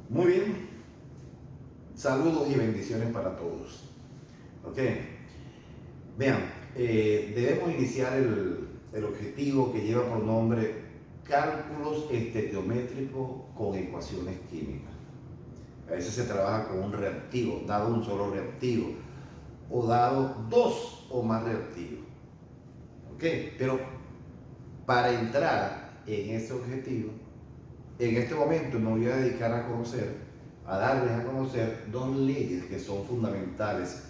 Muy bien, saludos y bendiciones para todos. Ok, vean, debemos iniciar el objetivo que lleva por nombre cálculos estequiométricos con ecuaciones químicas. A veces se trabaja con un reactivo, dado un solo reactivo, o dado dos o más reactivos. Ok, pero para entrar en ese objetivo, en este momento me voy a dedicar a darles a conocer dos leyes que son fundamentales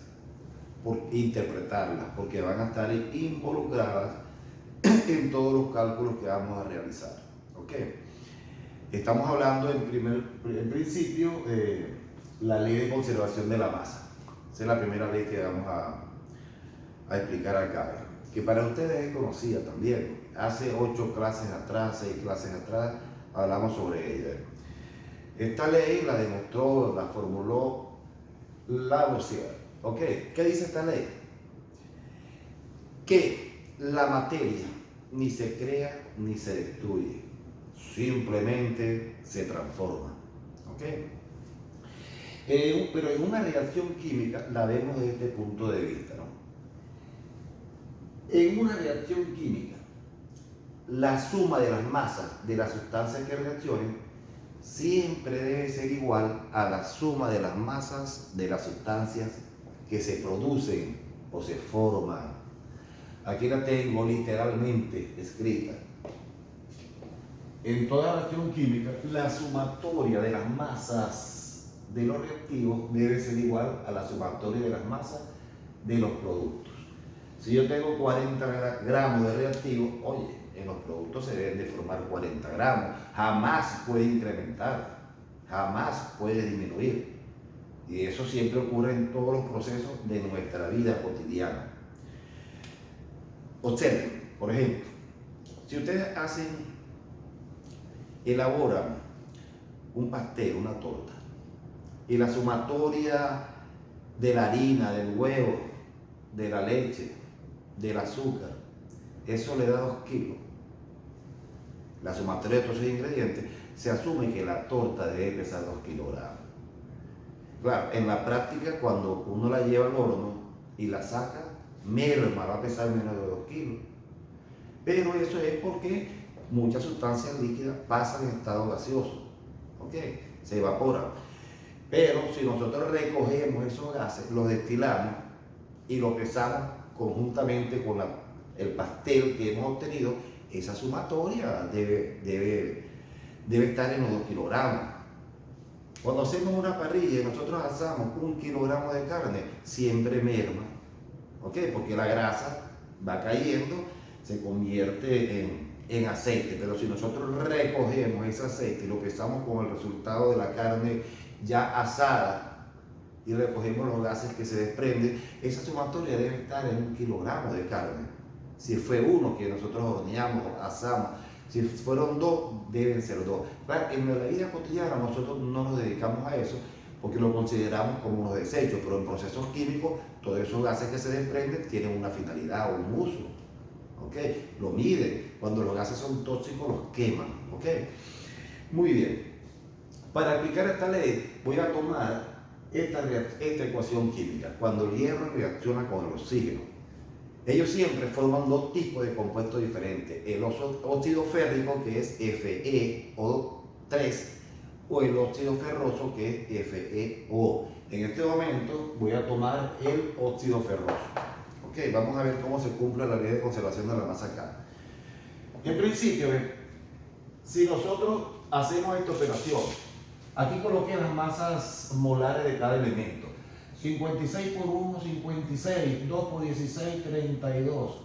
por interpretarlas, porque van a estar involucradas en todos los cálculos que vamos a realizar. ¿Ok? Estamos hablando en principio de la ley de conservación de la masa. Esa es la primera ley que vamos a explicar acá, que para ustedes es conocida también. Hace 8 clases atrás, 6 clases atrás, hablamos sobre ella. Esta ley la demostró, la formuló Lavoisier. ¿Ok? ¿Qué dice esta ley? Que la materia ni se crea ni se destruye, simplemente se transforma. ¿Ok? Pero en una reacción química la vemos desde este punto de vista, ¿no? En una reacción química, la suma de las masas de las sustancias que reaccionen siempre debe ser igual a la suma de las masas de las sustancias que se producen o se forman. Aquí la tengo literalmente escrita. En toda reacción química, la sumatoria de las masas de los reactivos debe ser igual a la sumatoria de las masas de los productos. Si yo tengo 40 gramos de reactivo, oye, en los productos se deben de formar 40 gramos. Jamás puede incrementar, jamás puede disminuir. Y eso siempre ocurre en todos los procesos de nuestra vida cotidiana. Observen, por ejemplo, si ustedes elaboran un pastel, una torta, y la sumatoria de la harina, del huevo, de la leche, del azúcar, eso le da 2 kilos. La sumatoria de todos esos ingredientes, se asume que la torta debe pesar 2 kilogramos. Claro, en la práctica, cuando uno la lleva al horno y la saca, merma, va a pesar menos de 2 kilos. Pero eso es porque muchas sustancias líquidas pasan en estado gaseoso, ¿ok? Se evaporan. Pero si nosotros recogemos esos gases, los destilamos y los pesamos conjuntamente con el pastel que hemos obtenido, esa sumatoria debe estar en los 2 kilogramos. Cuando hacemos una parrilla y nosotros asamos 1 kilogramo de carne, siempre merma, ¿ok? Porque la grasa va cayendo, se convierte en aceite. Pero si nosotros recogemos ese aceite y lo pesamos con el resultado de la carne ya asada y recogemos los gases que se desprenden, esa sumatoria debe estar en 1 kilogramo de carne. Si fue 1 que nosotros horneamos, asamos, si fueron 2, deben ser 2. Claro, en la vida cotidiana nosotros no nos dedicamos a eso porque lo consideramos como unos desechos, pero en procesos químicos todos esos gases que se desprenden tienen una finalidad o un uso. ¿Ok? Lo miden. Cuando los gases son tóxicos los queman. ¿Ok? Muy bien. Para aplicar esta ley voy a tomar esta ecuación química. Cuando el hierro reacciona con el oxígeno, ellos siempre forman 2 tipos de compuestos diferentes. El óxido férrico, que es FeO3, o el óxido ferroso, que es FeO. En este momento voy a tomar el óxido ferroso. Ok, vamos a ver cómo se cumple la ley de conservación de la masa acá. En principio, si nosotros hacemos esta operación, aquí coloqué las masas molares de cada elemento. 56 por 1, 56, 2 por 16, 32.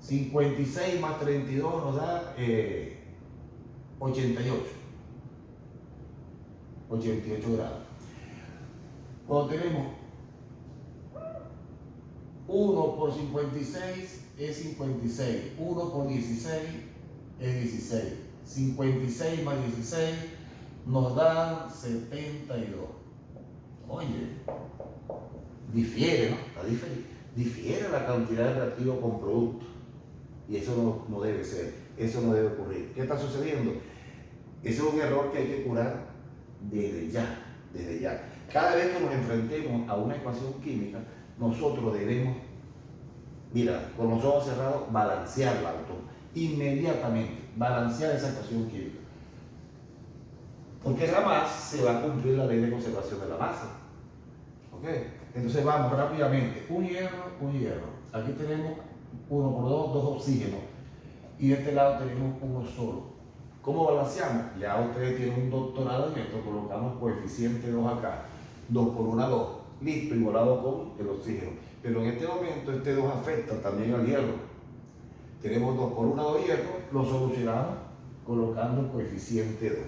56 más 32 nos da 88. 88 grados. Cuando tenemos 1 por 56 es 56. 1 por 16 es 16. 56 más 16 nos da 72. Oye, difiere, ¿no? Difiere la cantidad de reactivo con producto. Y eso no debe ser, eso no debe ocurrir. ¿Qué está sucediendo? Ese es un error que hay que curar desde ya, desde ya. Cada vez que nos enfrentemos a una ecuación química, nosotros debemos, mira, con los ojos cerrados, balancear la auto, inmediatamente, balancear esa ecuación química. Porque jamás se va a cumplir la ley de conservación de la masa. ¿Ok? Entonces vamos rápidamente, un hierro, un hierro. Aquí tenemos 1 por 2, 2 oxígenos. Y de este lado tenemos uno solo. ¿Cómo balanceamos? Ya ustedes tienen un doctorado en esto, colocamos coeficiente 2 acá. 2 por 1, 2. Listo, igualado con el oxígeno. Pero en este momento este 2 afecta también al hierro. Tenemos 2 por 1, 2 hierro, lo solucionamos colocando el coeficiente 2.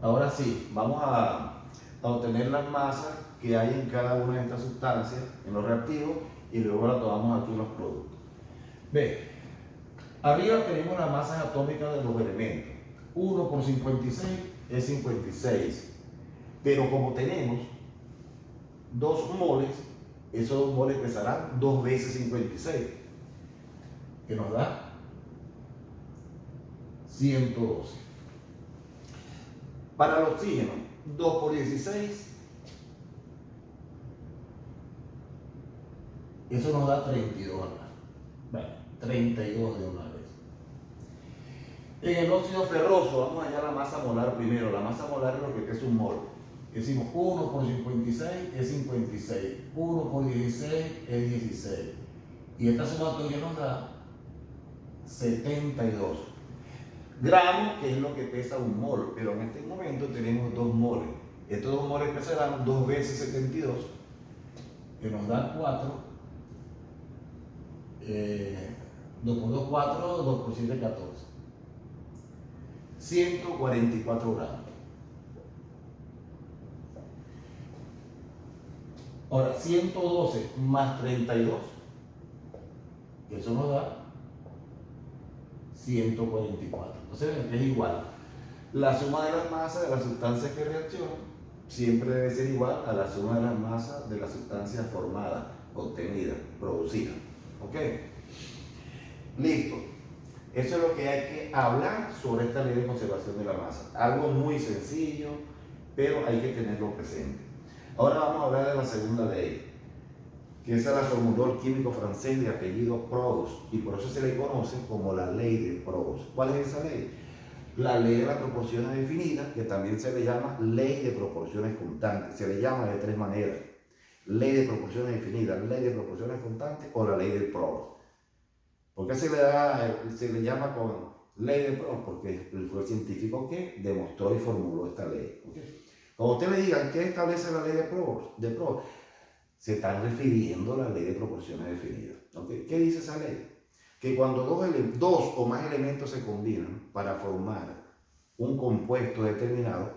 Ahora sí, vamos a obtener las masas que hay en cada una de estas sustancias, en los reactivos, y luego la tomamos aquí en los productos. Ve, arriba tenemos las masas atómicas de los elementos. 1 por 56 es 56. Pero como tenemos 2 moles, esos 2 moles pesarán 2 veces 56, que nos da 112. Para el oxígeno, 2 por 16, eso nos da 32 acá. Bueno, 32 de una vez. En el óxido ferroso, vamos allá a la masa molar primero. La masa molar es lo que es un mol. Decimos 1 por 56 es 56. 1 por 16 es 16. Y esta sumatoria nos da 72 gramos, que es lo que pesa un mol. Pero en este momento tenemos 2 moles. Estos 2 moles pesarán 2 veces 72, que nos da 4. 2 por 2, 4, 2 por 7, 14. 144 gramos. Ahora, 112 más 32, eso nos da 144. Entonces es igual. La suma de las masas de las sustancias que reaccionan siempre debe ser igual a la suma de las masas de las sustancias formadas, obtenidas, producidas. ¿Ok? Listo. Eso es lo que hay que hablar sobre esta ley de conservación de la masa. Algo muy sencillo, pero hay que tenerlo presente. Ahora vamos a hablar de la segunda ley, que esa la formuló el químico francés de apellido Proust, y por eso se le conoce como la ley de Proust. ¿Cuál es esa ley? La ley de las proporciones definidas, que también se le llama ley de proporciones constantes. Se le llama de 3 maneras: ley de proporciones definidas, ley de proporciones constantes o la ley de Proust. ¿Por qué se le llama con ley de Proust? Porque él fue el científico que demostró y formuló esta ley. ¿Okay? Cuando usted le digan qué establece la ley de Proust, se está refiriendo a la ley de proporciones definidas. ¿Okay? ¿Qué dice esa ley? Que cuando dos o más elementos se combinan para formar un compuesto determinado,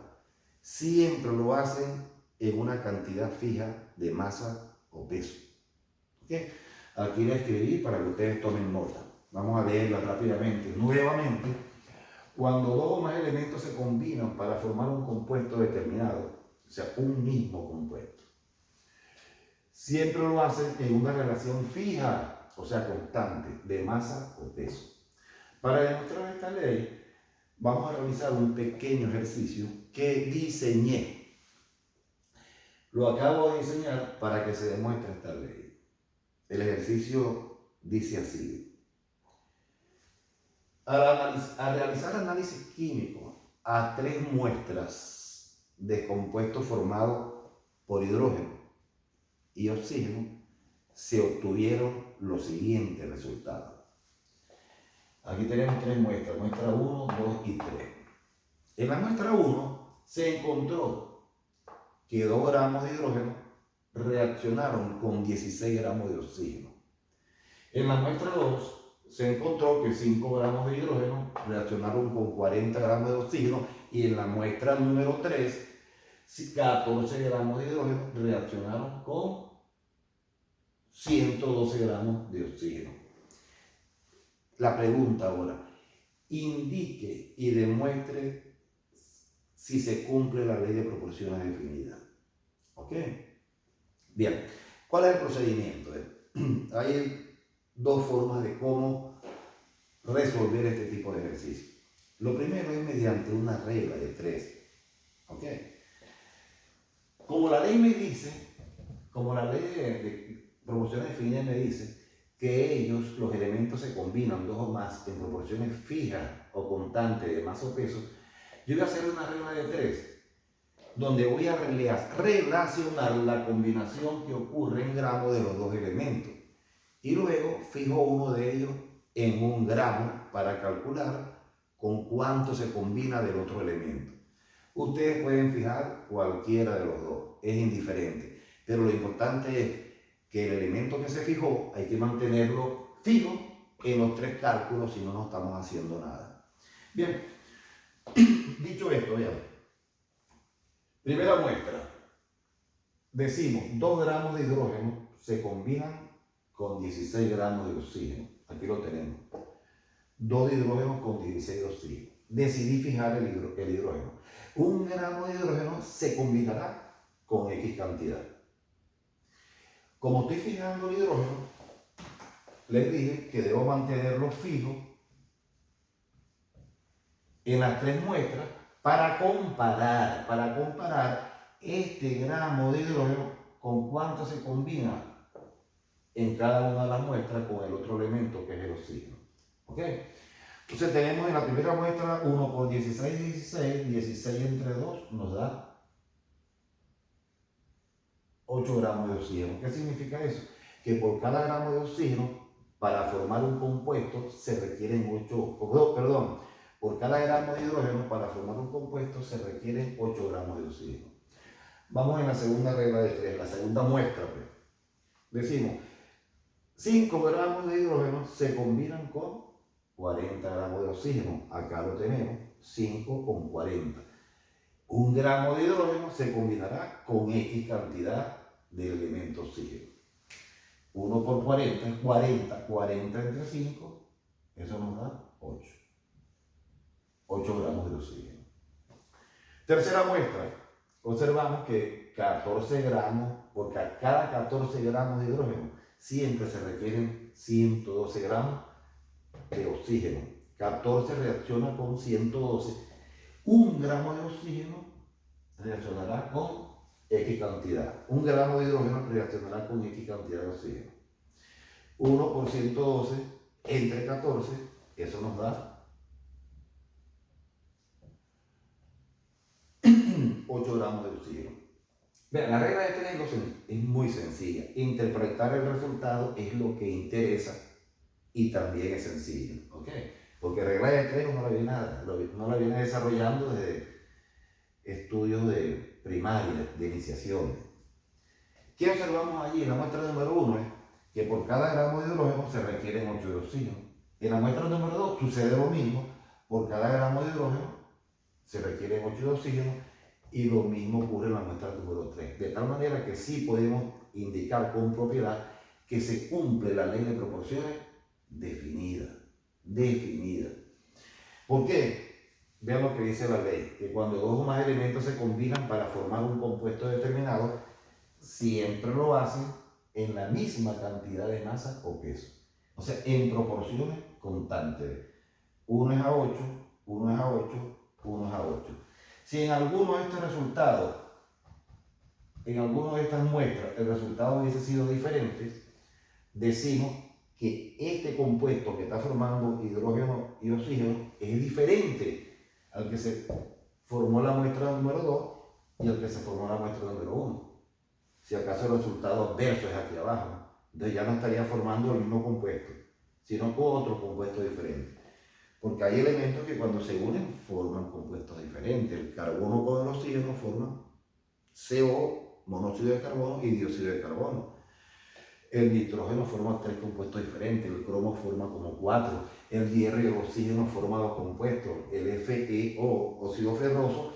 siempre lo hacen en una cantidad fija de masa o peso. ¿Okay? Aquí la escribí para que ustedes tomen nota. Vamos a leerla rápidamente. Nuevamente, cuando 2 o más elementos se combinan para formar un compuesto determinado, o sea, un mismo compuesto, siempre lo hacen en una relación fija, o sea, constante, de masa o peso. Para demostrar esta ley, vamos a realizar un pequeño ejercicio que diseñé. Lo acabo de diseñar para que se demuestre esta ley. El ejercicio dice así: al realizar análisis químico a 3 muestras de compuestos formados por hidrógeno y oxígeno, se obtuvieron los siguientes resultados. Aquí tenemos 3 muestras, muestra 1, 2 y 3. En la muestra 1 se encontró que 2 gramos de hidrógeno reaccionaron con 16 gramos de oxígeno. En la muestra 2 se encontró que 5 gramos de hidrógeno reaccionaron con 40 gramos de oxígeno, y en la muestra número 3, 14 gramos de hidrógeno reaccionaron con 112 gramos de oxígeno. La pregunta ahora: indique y demuestre si se cumple la ley de proporciones definidas. ¿Ok? Bien, ¿cuál es el procedimiento? Hay 2 formas de cómo resolver este tipo de ejercicio. Lo primero es mediante una regla de 3. ¿Ok? Como la ley me dice, como la ley de proporciones definidas me dice que ellos, los elementos se combinan dos o más en proporciones fijas o constantes de masa o peso, yo voy a hacer una regla de 3, donde voy a relacionar la combinación que ocurre en gramos de los dos elementos. Y luego fijo uno de ellos en 1 gramo para calcular con cuánto se combina del otro elemento. Ustedes pueden fijar cualquiera de los dos, es indiferente. Pero lo importante es que el elemento que se fijó hay que mantenerlo fijo en los 3 cálculos, si no, no estamos haciendo nada. Bien, dicho esto, vean. Primera muestra. Decimos 2 gramos de hidrógeno se combinan con 16 gramos de oxígeno. Aquí lo tenemos. 2 de hidrógeno con 16 de oxígeno. Decidí fijar el hidrógeno. 1 gramo de hidrógeno se combinará con X cantidad. Como estoy fijando el hidrógeno, les dije que debo mantenerlo fijo en las 3 muestras para comparar este gramo de hidrógeno con cuánto se combina en cada una de las muestras con el otro elemento que es el oxígeno. ¿Ok? Entonces tenemos en la primera muestra 1 por 16, 16, 16 entre 2 nos da 8 gramos de oxígeno. ¿Qué significa eso? Que por cada gramo de oxígeno, para formar un compuesto, se requieren 8, por cada gramo de hidrógeno, para formar un compuesto, se requieren 8 gramos de oxígeno. Vamos en la segunda regla de 3, la segunda muestra. Pues. Decimos, 5 gramos de hidrógeno se combinan con 40 gramos de oxígeno. Acá lo tenemos, 5 con 40. 1 gramo de hidrógeno se combinará con X cantidad de elemento oxígeno. 1 por 40 es 40. 40 entre 5, eso nos da 8. 8 gramos de oxígeno. Tercera muestra. Observamos que 14 gramos, porque a cada 14 gramos de hidrógeno siempre se requieren 112 gramos de oxígeno. 14 reacciona con 112. 1 gramo de oxígeno reaccionará con X cantidad. 1 gramo de hidrógeno reaccionará con X cantidad de oxígeno. 1 por 112 entre 14, eso nos da 8 gramos de oxígeno. Vean, la regla de 3 es muy sencilla. Interpretar el resultado es lo que interesa y también es sencillo. ¿Okay? Porque regla de 3 uno la viene desarrollando desde estudios de primaria, de iniciación. ¿Qué observamos allí? En la muestra número 1 es que por cada gramo de hidrógeno se requieren 8 de oxígeno. En la muestra número 2 sucede lo mismo. Por cada gramo de hidrógeno se requieren 8 de oxígeno y lo mismo ocurre en la muestra número 3. De tal manera que sí podemos indicar con propiedad que se cumple la ley de proporciones definida. ¿Por qué? Vean lo que dice la ley, que cuando 2 o más elementos se combinan para formar un compuesto determinado, siempre lo hacen en la misma cantidad de masa o peso. O sea, en proporciones constantes. 1 es a 8, 1 es a 8, 1 es a 8. Si en alguno de estos resultados, en alguna de estas muestras, el resultado hubiese sido diferente, decimos que este compuesto que está formando hidrógeno y oxígeno es diferente al que se formó la muestra número 2 y al que se formó la muestra número 1. Si acaso el resultado adverso es aquí abajo, entonces ya no estaría formando el mismo compuesto, sino otro compuesto diferente. Porque hay elementos que cuando se unen forman compuestos diferentes. El carbono con el oxígeno forman CO, monóxido de carbono y dióxido de carbono. El nitrógeno forma 3 compuestos diferentes, el cromo forma como 4, el hierro y el oxígeno forman 2 compuestos, el FeO, óxido ferroso,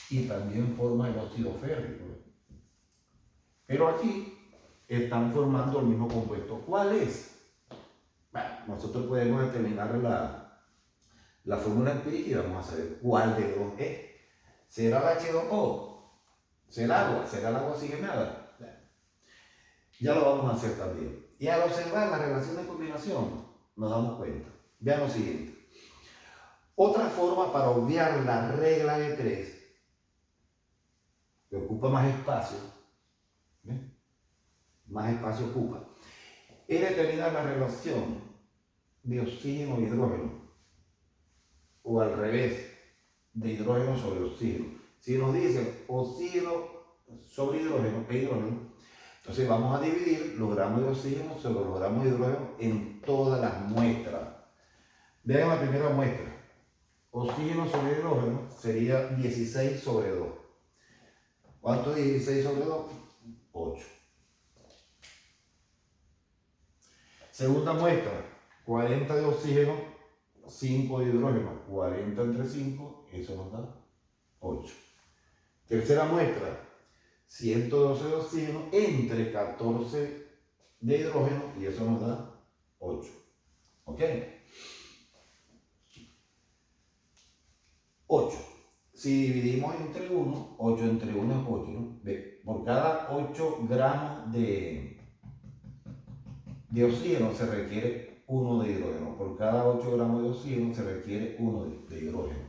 y también forma el óxido férrico. Pero aquí están formando el mismo compuesto. ¿Cuál es? Bueno, nosotros podemos determinar la fórmula empírica y vamos a saber cuál de los es. ¿Será el H2O? ¿Será el agua oxigenada? Ya lo vamos a hacer también. Y al observar la relación de combinación, nos damos cuenta. Vean lo siguiente. Otra forma para obviar la regla de 3 que ocupa más espacio, ¿ves? Más espacio ocupa. Es determinar la relación de oxígeno e hidrógeno, o al revés, de hidrógeno sobre oxígeno. Si nos dicen oxígeno sobre hidrógeno e hidrógeno, entonces vamos a dividir los gramos de oxígeno sobre los gramos de hidrógeno en todas las muestras. Vean la primera muestra. Oxígeno sobre hidrógeno sería 16 sobre 2. ¿Cuánto es 16 sobre 2? 8. Segunda muestra, 40 de oxígeno, 5 de hidrógeno. 40 entre 5, eso nos da 8. Tercera muestra, 112 de oxígeno entre 14 de hidrógeno, y eso nos da 8. ¿Ok? 8. Si dividimos entre 1, 8 entre 1 es 8, ¿no? Por cada 8 gramos de oxígeno se requiere 1 de hidrógeno. Por cada 8 gramos de oxígeno se requiere 1 de hidrógeno.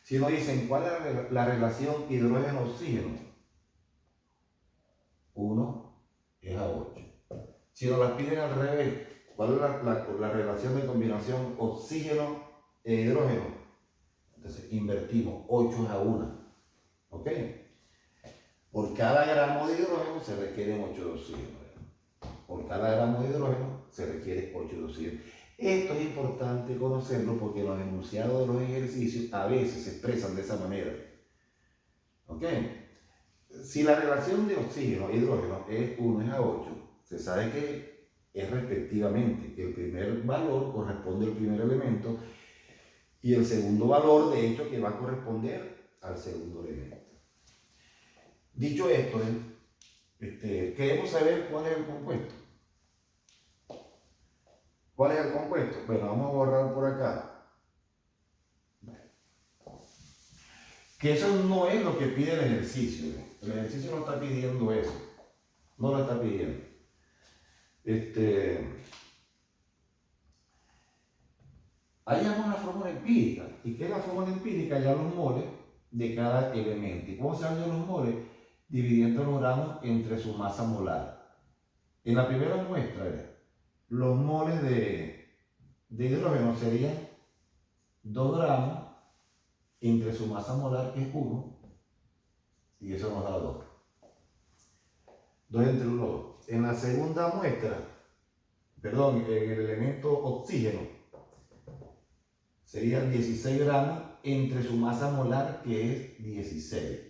Si nos dicen cuál es la relación hidrógeno-oxígeno, 1 es a 8. Si nos la piden al revés, ¿cuál es la relación de combinación oxígeno e hidrógeno? Entonces invertimos, 8 es a 1. ¿Ok? Por cada gramo de hidrógeno se requieren 8 de oxígeno. Por cada gramo de hidrógeno se requiere 8 de oxígeno. Esto es importante conocerlo porque los enunciados de los ejercicios a veces se expresan de esa manera. ¿Ok? Si la relación de oxígeno e hidrógeno es 1 es a 8, se sabe que es respectivamente, que el primer valor corresponde al primer elemento y el segundo valor, de hecho, que va a corresponder al segundo elemento. Dicho esto, queremos saber cuál es el compuesto. ¿Cuál es el compuesto? Bueno, vamos a borrar por acá. Que eso no es lo que pide el ejercicio. El ejercicio no está pidiendo eso. No lo está pidiendo. Hallamos la fórmula empírica. ¿Y qué es la fórmula empírica? Ya los moles de cada elemento. ¿Y cómo se hallan los moles? Dividiendo los gramos entre su masa molar. En la primera muestra, los moles de hidrógeno serían 2 gramos entre su masa molar, que es 1, y eso nos da 2. 2 entre 1, 2. En la segunda muestra, perdón, en el elemento oxígeno, serían 16 gramos entre su masa molar, que es 16.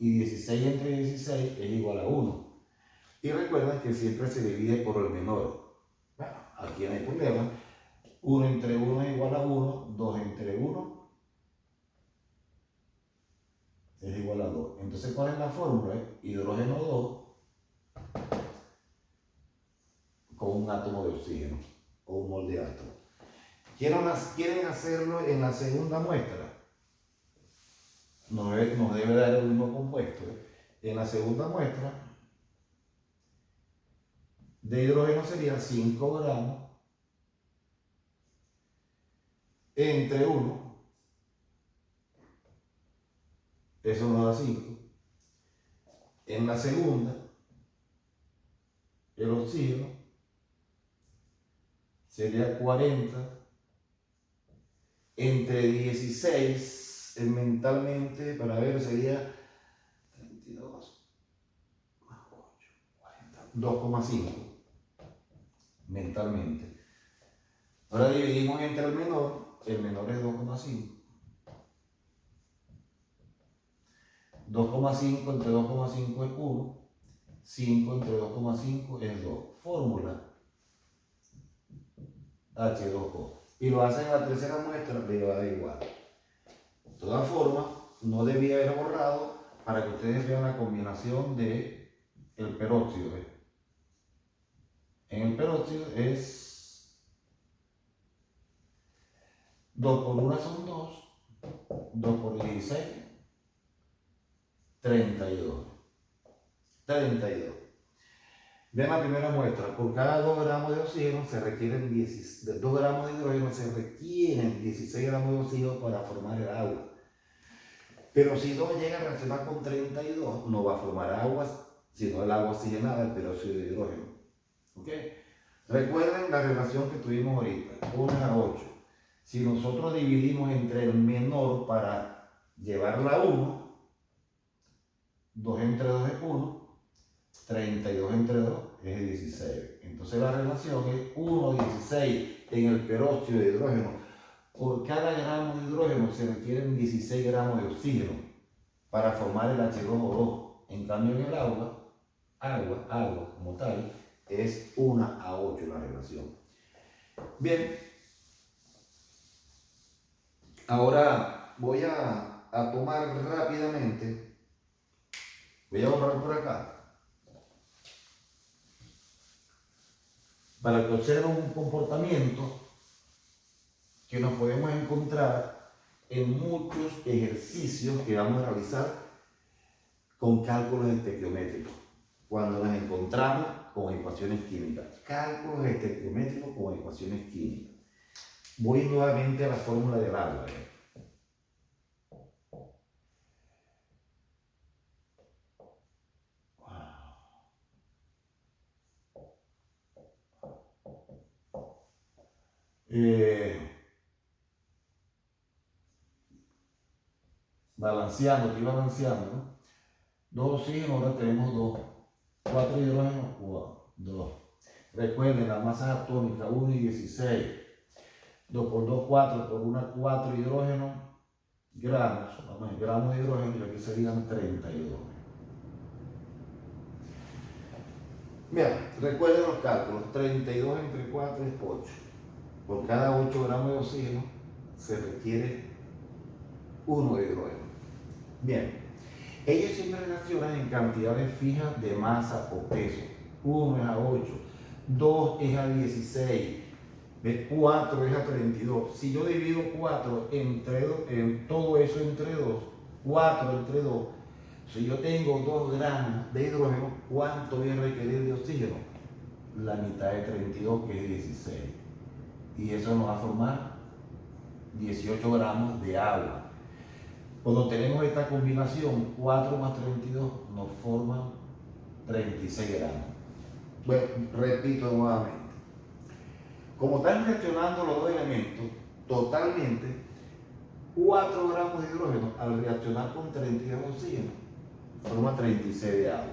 Y 16 entre 16 es igual a 1. Y recuerden que siempre se divide por el menor. Bueno, aquí no hay problema. 1 entre 1 es igual a 1, 2 entre 1 es igual a 2. Entonces, ¿cuál es la fórmula? Hidrógeno 2 con un átomo de oxígeno o un mol de átomo. ¿Quieren hacerlo en la segunda muestra? Nos debe dar el mismo compuesto. En la segunda muestra de hidrógeno sería 5 gramos entre 1. Eso nos da 5. En la segunda, el oxígeno sería 40 entre 16, mentalmente, para ver, sería 32 más 8, 40, 2,5 mentalmente. Ahora dividimos entre el menor es 2,5. 2,5 entre 2,5 es 1. 5 entre 2,5 es 2. Fórmula H2O. Y lo hacen en la tercera muestra, le va a dar igual. De todas formas, no debía haber borrado para que ustedes vean la combinación de el peróxido. En el peróxido es 2 por 1 son 2, 2 por 16, 32. 32. Vean la primera muestra. Por cada 2 gramos de oxígeno se requieren 2 gramos de hidrógeno, se requieren 16 gramos de oxígeno para formar el agua. Pero si 2 llega a reaccionar con 32, no va a formar aguas, sino el agua oxigenada, el peróxido de hidrógeno. ¿Ok? Recuerden la relación que tuvimos ahorita, 1:8. Si nosotros dividimos entre el menor para llevarla a 1, 2 entre 2 es 1, 32 entre 2 es 16. Entonces la relación es 1:16 en el peróxido de hidrógeno. Por cada gramo de hidrógeno se requieren 16 gramos de oxígeno para formar el H2O2. En cambio en el agua como tal, es 1:8 la relación. Bien, ahora voy a tomar rápidamente, voy a borrar por acá, para que observen un comportamiento que nos podemos encontrar en muchos ejercicios que vamos a realizar con cálculos estequiométricos, cuando nos encontramos con ecuaciones químicas. Cálculos estequiométricos con ecuaciones químicas. Voy nuevamente a la fórmula del agua. Balanceando, estoy balanceando, ¿no? 2 oxígenos, ahora tenemos 2. 4 hidrógenos, 2. Recuerden, la masa atómica 1:16. 2 por 2, 4 por 1, 4 hidrógenos, gramos, vamos a ver, gramos de hidrógeno, y aquí serían 32. Bien, recuerden los cálculos, 32 entre 4 es 8. Por cada 8 gramos de oxígeno se requiere 1 de hidrógeno. Bien, ellos siempre relacionan en cantidades fijas de masa o peso. 1 es a 8, 2 es a 16, 4 es a 32. Si yo divido 4 entre 2, en todo eso entre 2, 4 entre 2, si yo tengo 2 gramos de hidrógeno, ¿cuánto voy a requerir de oxígeno? La mitad de 32, que es 16. Y eso nos va a formar 18 gramos de agua. Cuando tenemos esta combinación, 4 más 32 nos forman 36 gramos. Bueno, repito nuevamente. Como están reaccionando los dos elementos totalmente, 4 gramos de hidrógeno al reaccionar con 32 de oxígeno forma 36 de agua.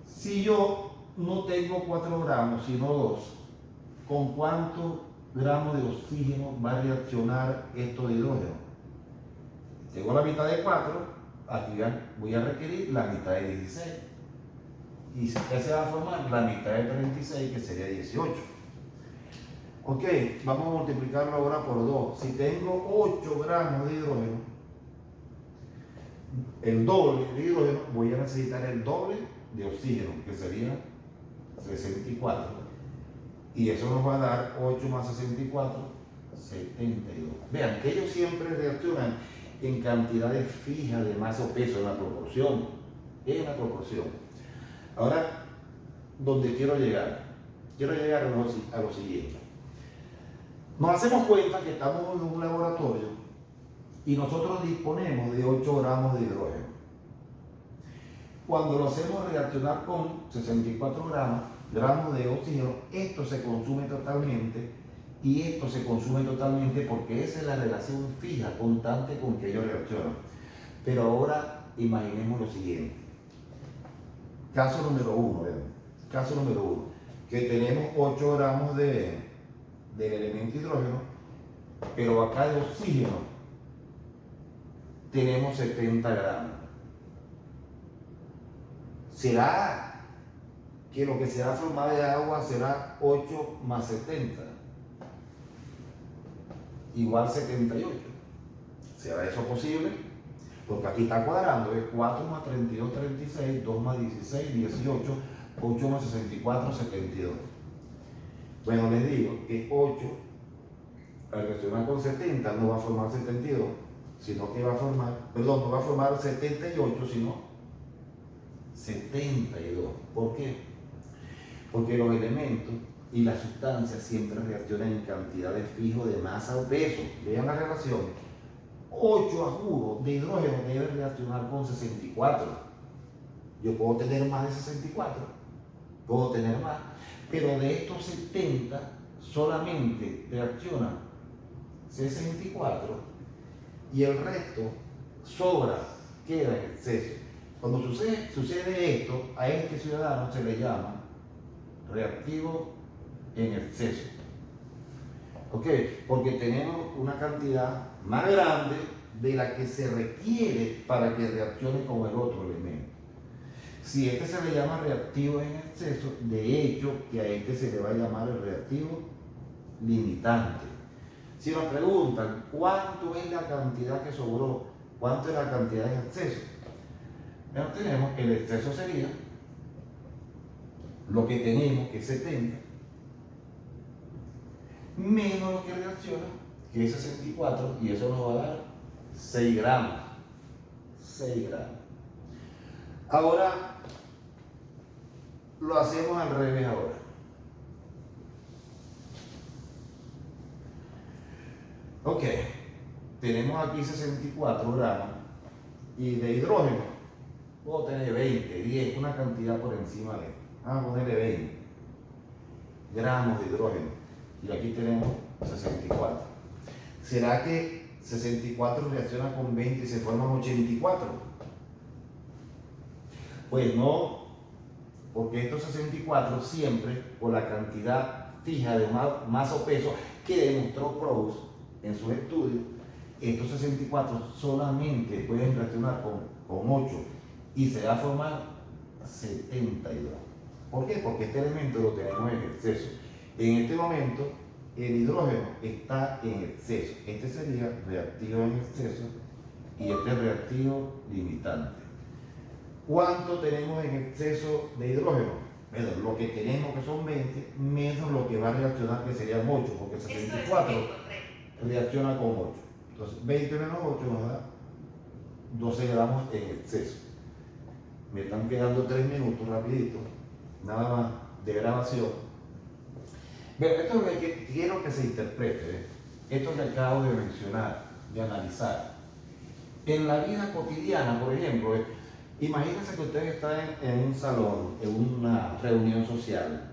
Si yo no tengo 4 gramos, sino 2, ¿con cuántos gramos de oxígeno va a reaccionar esto de hidrógeno? Tengo la mitad de 4, aquí voy a requerir la mitad de 16. ¿Y qué se va a formar? La mitad de 36, que sería 18. Ok, vamos a multiplicarlo ahora por 2. Si tengo 8 gramos de hidrógeno, el doble de hidrógeno, voy a necesitar el doble de oxígeno, que sería 64. Y eso nos va a dar 8 más 64, 72. Vean que ellos siempre reaccionan en cantidades fijas de masa o peso, en la proporción. En la proporción. Ahora, ¿dónde quiero llegar? Quiero llegar a lo siguiente. Nos hacemos cuenta que estamos en un laboratorio y nosotros disponemos de 8 gramos de hidrógeno. Cuando lo hacemos reaccionar con 64 gramos de oxígeno, esto se consume totalmente y esto se consume totalmente porque esa es la relación fija, constante con que ellos reaccionan. Pero ahora imaginemos lo siguiente. Caso número 1, ¿verdad? Caso número 1, que tenemos 8 gramos del elemento hidrógeno, pero acá de oxígeno tenemos 70 gramos. ¿Será que lo que se va a formar de agua será 8 más 70? Igual 78. ¿Será eso posible? Porque aquí está cuadrando, es 4 más 32, 36, 2 más 16, 18, 8 más 64, 72. Bueno, les digo que 8, al reaccionar con 70, no va a formar 72, sino que va a formar, perdón, no va a formar 78, sino 72. ¿Por qué? Porque los elementos y las sustancias siempre reaccionan en cantidades fijas de masa o peso. Vean la relación. 8 a juro de hidrógeno debe reaccionar con 64. Yo puedo tener más de 64, puedo tener más, pero de estos 70 solamente reaccionan 64 y el resto sobra, queda en exceso. Cuando sucede esto, a este ciudadano se le llama reactivo en exceso. ¿Ok? Porque tenemos una cantidad más grande de la que se requiere para que reaccione con el otro elemento. Si este se le llama reactivo en exceso, de hecho que a este se le va a llamar el reactivo limitante. Si nos preguntan cuánto es la cantidad que sobró, cuánto es la cantidad en exceso, bueno, tenemos el exceso sería lo que tenemos, que es 70, menos lo que reacciona, que es 64, y eso nos va a dar 6 gramos. 6 gramos. Ahora lo hacemos al revés ahora. Ok, tenemos aquí 64 gramos y de hidrógeno puedo tener 20, 10, una cantidad por encima de esto. Vamos a ponerle 20 gramos de hidrógeno y aquí tenemos 64. ¿Será que 64 reacciona con 20 y se forman 84? Pues no, porque estos 64 siempre, por la cantidad fija de masa o peso que demostró Proust en sus estudios, estos 64 solamente pueden reaccionar con 8 y se va a formar 72. ¿Por qué? Porque este elemento lo tenemos en exceso. En este momento, el hidrógeno está en exceso. Este sería reactivo en exceso y este es reactivo limitante. ¿Cuánto tenemos en exceso de hidrógeno? Bueno, lo que tenemos, que son 20, menos lo que va a reaccionar, que serían 8, porque 64 reacciona con 8. Entonces, 20 menos 8 nos da 12 gramos en exceso. Me están quedando 3 minutos rapidito, nada más de grabación. Pero esto es lo que quiero que se interprete, esto que acabo de mencionar, de analizar. En la vida cotidiana, por ejemplo, imagínense que ustedes están en un salón, en una reunión social,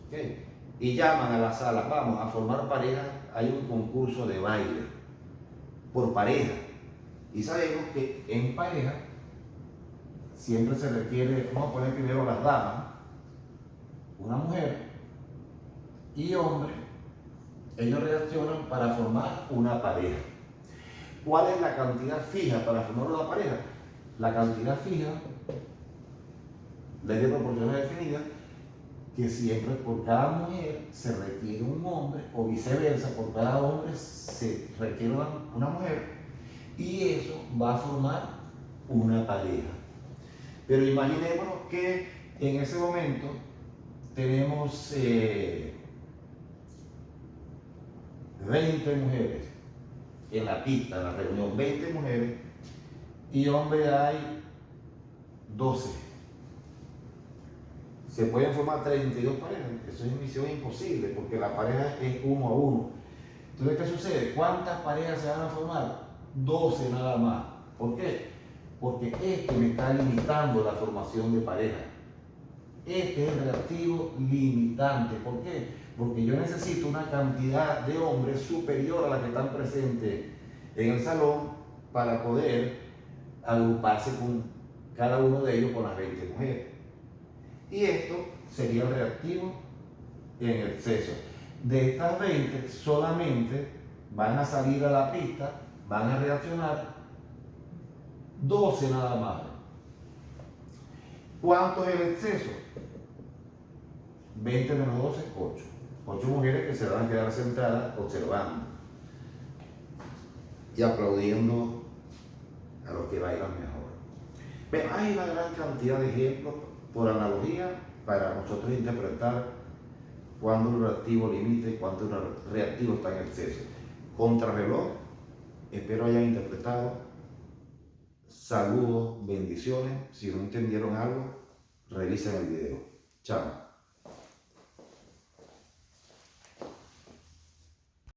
¿okay? Y llaman a la sala, vamos a formar pareja, hay un concurso de baile por pareja. Y sabemos que en pareja siempre se requiere, vamos a poner primero las damas, una mujer y hombre, ellos reaccionan para formar una pareja. ¿Cuál es la cantidad fija para formar una pareja? La cantidad fija, ley de proporciones definida, que siempre por cada mujer se requiere un hombre o viceversa, por cada hombre se requiere una mujer y eso va a formar una pareja. Pero imaginémonos que en ese momento tenemos 20 mujeres en la pista, en la reunión, 20 mujeres y hombres hay 12. Se pueden formar 32 parejas. Eso es misión imposible porque la pareja es 1 a 1. Entonces, ¿qué sucede? ¿Cuántas parejas se van a formar? 12 nada más. ¿Por qué? Porque este me está limitando la formación de pareja. Este es el reactivo limitante. ¿Por qué? Porque yo necesito una cantidad de hombres superior a la que están presentes en el salón para poder agruparse con cada uno de ellos con las 20 mujeres. Y esto sería el reactivo en exceso. De estas 20, solamente van a salir a la pista, van a reaccionar 12 nada más. ¿Cuánto es el exceso? 20 menos 12, 8. 8 mujeres que se van a quedar sentadas observando y aplaudiendo a los que bailan mejor. Pero hay una gran cantidad de ejemplos por analogía para nosotros interpretar cuándo el reactivo limita y cuándo el reactivo está en exceso. Contrarreloj, espero hayan interpretado. Saludos, bendiciones. Si no entendieron algo, revisen el video. Chao.